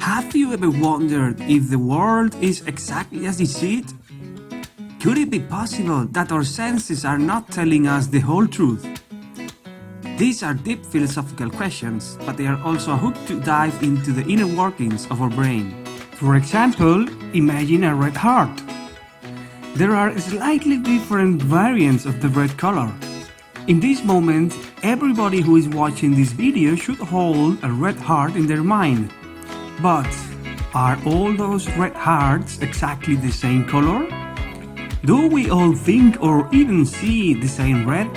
Have you ever wondered if the world is exactly as you see it? Could it be possible that our senses are not telling us the whole truth? These are deep philosophical questions, but they are also a hook to dive into the inner workings of our brain. For example, imagine a red heart. There are slightly different variants of the red color. In this moment, everybody who is watching this video should hold a red heart in their mind. But are all those red hearts exactly the same color? Do we all think or even see the same red?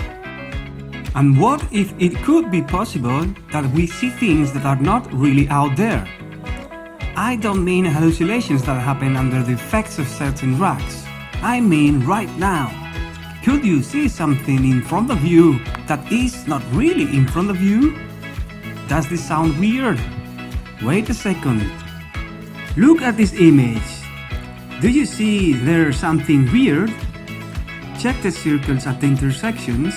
And what if it could be possible that we see things that are not really out there? I don't mean hallucinations that happen under the effects of certain drugs. I mean right now. Could you see something in front of you that is not really in front of you? Does this sound weird? Wait a second. Look at this image. Do you see there's something weird? Check the circles at the intersections.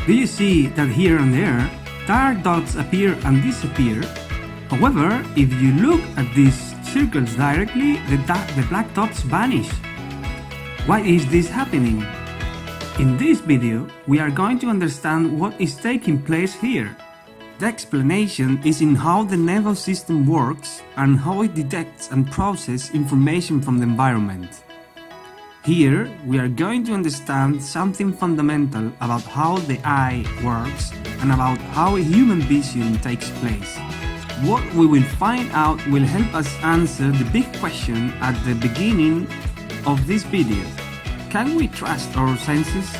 Do you see that here and there, dark dots appear and disappear? However, if you look at these circles directly, the black dots vanish. Why is this happening? In this video, we are going to understand what is taking place here. The explanation is in how the nervous system works and how it detects and processes information from the environment. Here, we are going to understand something fundamental about how the eye works and about how human vision takes place. What we will find out will help us answer the big question at the beginning of this video. Can we trust our senses?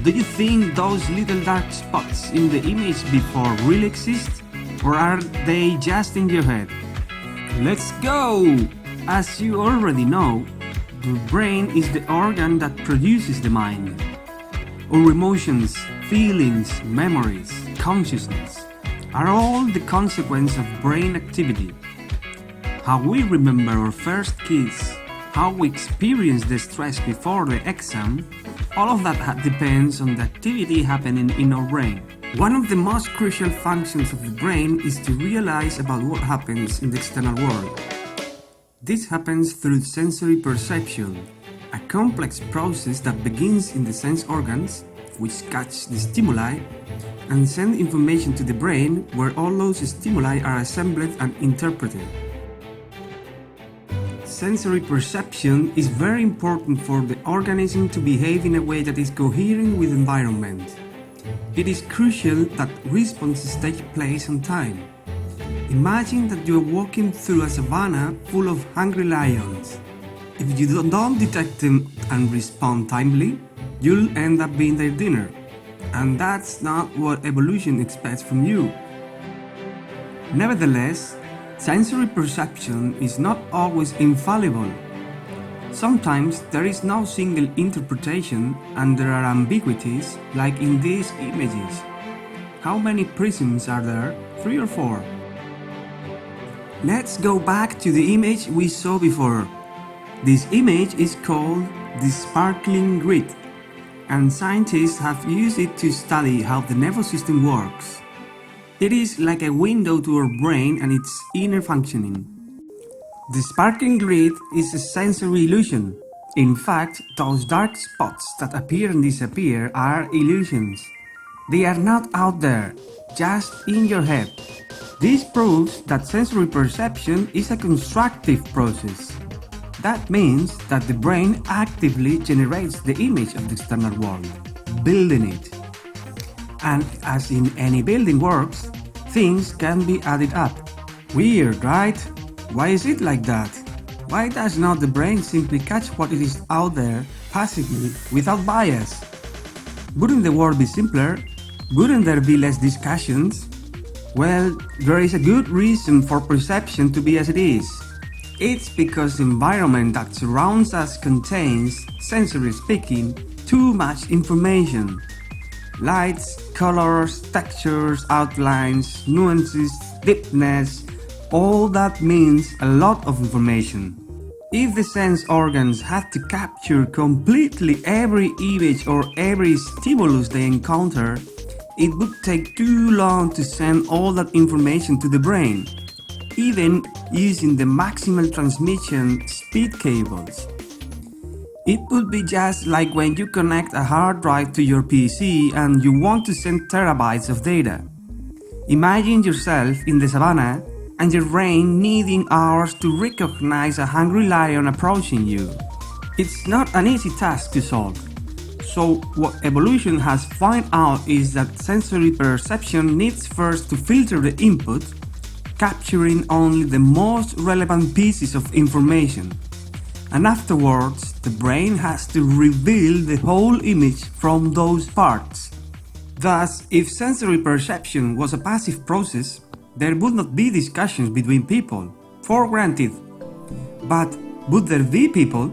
Do you think those little dark spots in the image before really exist? Or are they just in your head? Let's go! As you already know, the brain is the organ that produces the mind. Our emotions, feelings, memories, consciousness are all the consequence of brain activity. How we remember our first kiss, how we experience the stress before the exam, all of that depends on the activity happening in our brain. One of the most crucial functions of the brain is to realize about what happens in the external world. This happens through sensory perception, a complex process that begins in the sense organs, which catch the stimuli and send information to the brain, where all those stimuli are assembled and interpreted. Sensory perception is very important for the organism to behave in a way that is coherent with the environment. It is crucial that responses take place on time. Imagine that you are walking through a savanna full of hungry lions. If you don't detect them and respond timely, you'll end up being their dinner. And that's not what evolution expects from you. Nevertheless, sensory perception is not always infallible. Sometimes there is no single interpretation and there are ambiguities, like in these images. How many prisms are there? 3 or 4? Let's go back to the image we saw before. This image is called the sparkling grid, and scientists have used it to study how the nervous system works. It is like a window to our brain and its inner functioning. The sparkling grid is a sensory illusion. In fact, those dark spots that appear and disappear are illusions. They are not out there, just in your head. This proves that sensory perception is a constructive process. That means that the brain actively generates the image of the external world, building it. And as in any building works, things can be added up. Weird, right? Why is it like that? Why does not the brain simply catch what is out there passively without bias? Wouldn't the world be simpler? Wouldn't there be less discussions? Well, there is a good reason for perception to be as it is. It's because the environment that surrounds us contains, sensory speaking, too much information. Lights, colors, textures, outlines, nuances, deepness, all that means a lot of information. If the sense organs had to capture completely every image or every stimulus they encounter, it would take too long to send all that information to the brain. even using the maximal transmission speed cables. It would be just like when you connect a hard drive to your PC and you want to send terabytes of data. Imagine yourself in the savannah and your brain needing hours to recognize a hungry lion approaching you. It's not an easy task to solve. So what evolution has found out is that sensory perception needs first to filter the input, capturing only the most relevant pieces of information. And afterwards, the brain has to reveal the whole image from those parts. Thus, if sensory perception was a passive process, there would not be discussions between people, for granted. But would there be people?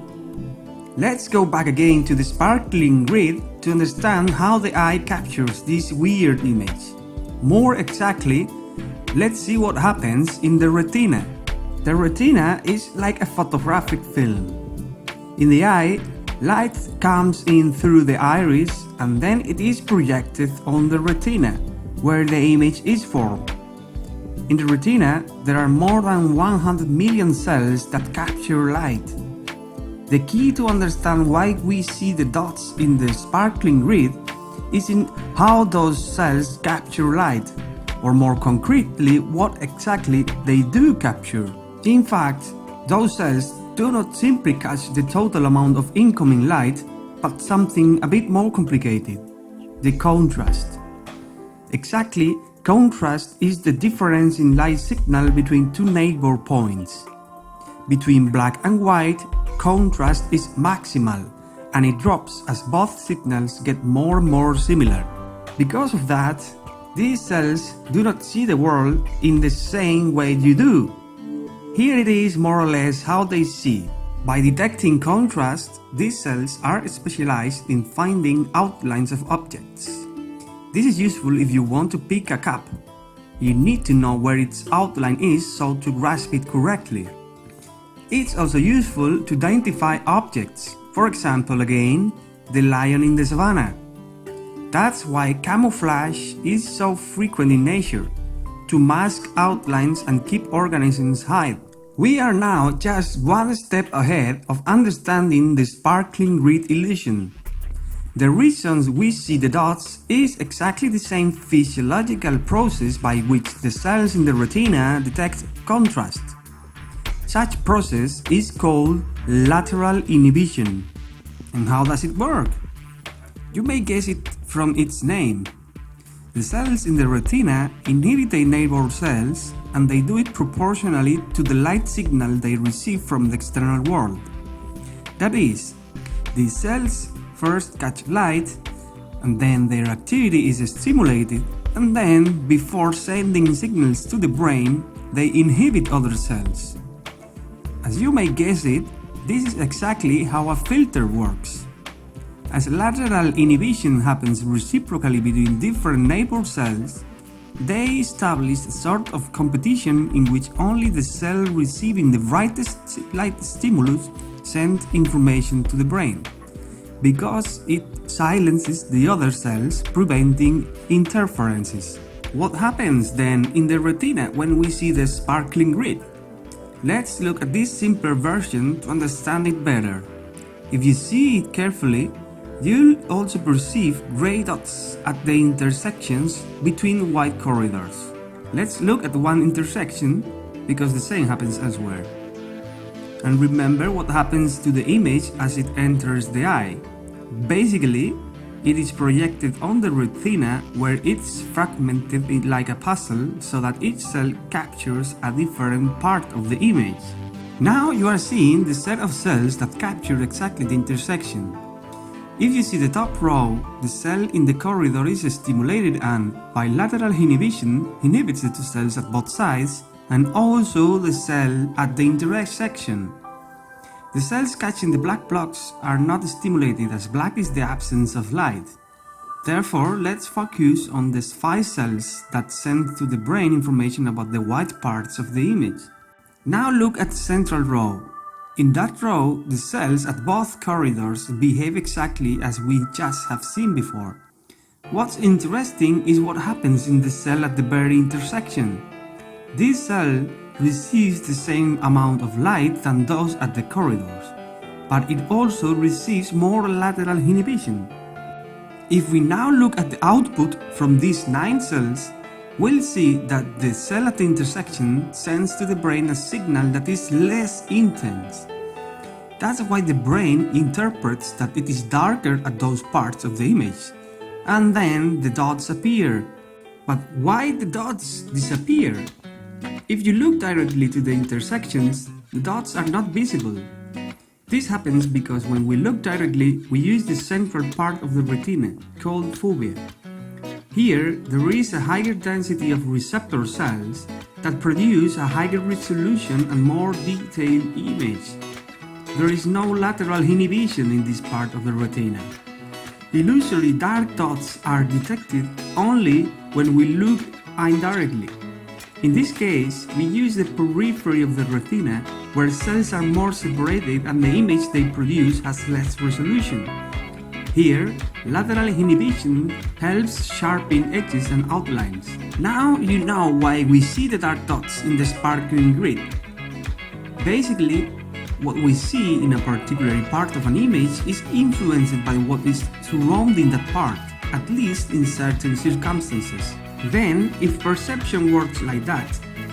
Let's go back again to the sparkling grid to understand how the eye captures this weird image. More exactly, let's see what happens in the retina. The retina is like a photographic film. In the eye, light comes in through the iris and then it is projected on the retina, where the image is formed. In the retina, there are more than 100 million cells that capture light. The key to understand why we see the dots in the sparkling grid is in how those cells capture light, or more concretely, what exactly they do capture. In fact, those cells do not simply catch the total amount of incoming light, but something a bit more complicated: the contrast. Exactly, contrast is the difference in light signal between two neighbor points. Between black and white, contrast is maximal, and it drops as both signals get more and more similar. Because of that, these cells do not see the world in the same way you do. Here it is more or less how they see. By detecting contrast, these cells are specialized in finding outlines of objects. This is useful if you want to pick a cup. You need to know where its outline is so to grasp it correctly. It's also useful to identify objects, for example again, the lion in the savannah. That's why camouflage is so frequent in nature, to mask outlines and keep organisms hide. We are now just one step ahead of understanding the sparkling grid illusion. The reasons we see the dots is exactly the same physiological process by which the cells in the retina detect contrast. Such process is called lateral inhibition. And how does it work? You may guess it from its name. The cells in the retina inhibit their neighbor cells, and they do it proportionally to the light signal they receive from the external world. That is, these cells first catch light, and then their activity is stimulated, and then, before sending signals to the brain, they inhibit other cells. As you may guess it, this is exactly how a filter works. As lateral inhibition happens reciprocally between different neighbor cells, they establish a sort of competition in which only the cell receiving the brightest light stimulus sends information to the brain, because it silences the other cells, preventing interferences. What happens then in the retina when we see the sparkling grid? Let's look at this simpler version to understand it better. If you see it carefully, you'll also perceive gray dots at the intersections between white corridors. Let's look at one intersection, because the same happens elsewhere. And remember what happens to the image as it enters the eye. Basically, it is projected on the retina, where it's fragmented like a puzzle so that each cell captures a different part of the image. Now you are seeing the set of cells that capture exactly the intersection. If you see the top row, the cell in the corridor is stimulated and, by lateral inhibition, inhibits the two cells at both sides and also the cell at the intersection. The cells catching the black blocks are not stimulated, as black is the absence of light. Therefore, let's focus on the 5 cells that send to the brain information about the white parts of the image. Now look at the central row. In that row, the cells at both corridors behave exactly as we just have seen before. What's interesting is what happens in the cell at the very intersection. This cell receives the same amount of light than those at the corridors, but it also receives more lateral inhibition. If we now look at the output from these 9 cells, we'll see that the cell at the intersection sends to the brain a signal that is less intense. That's why the brain interprets that it is darker at those parts of the image, and then the dots appear. But why the dots disappear? If you look directly to the intersections, the dots are not visible. This happens because when we look directly, we use the central part of the retina, called fovea. Here, there is a higher density of receptor cells that produce a higher resolution and more detailed image. There is no lateral inhibition in this part of the retina. Illusory dark dots are detected only when we look indirectly. In this case, we use the periphery of the retina, where cells are more separated and the image they produce has less resolution. Here, lateral inhibition helps sharpen edges and outlines. Now you know why we see the dark dots in the sparkling grid. Basically, what we see in a particular part of an image is influenced by what is surrounding that part, at least in certain circumstances. Then, if perception works like that,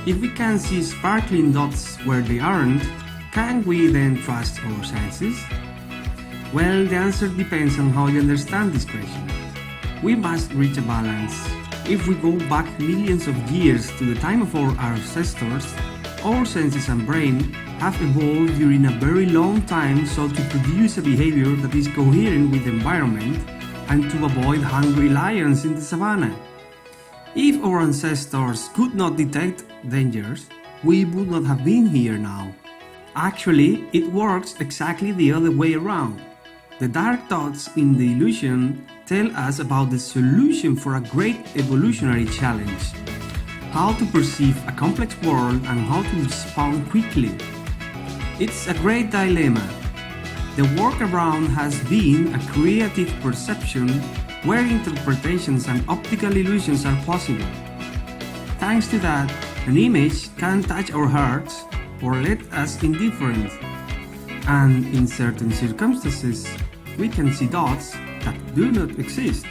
if we can see sparkling dots where they aren't, can we then trust our senses? Well, the answer depends on how you understand this question. We must reach a balance. If we go back millions of years to the time of our ancestors, our senses and brain have evolved during a very long time so to produce a behavior that is coherent with the environment and to avoid hungry lions in the savannah. If our ancestors could not detect dangers, we would not have been here now. Actually, it works exactly the other way around. The dark dots in the illusion tell us about the solution for a great evolutionary challenge: how to perceive a complex world and how to respond quickly. It's a great dilemma. The workaround has been a creative perception where interpretations and optical illusions are possible. Thanks to that, an image can touch our hearts or let us indifferent. And in certain circumstances, we can see dots that do not exist.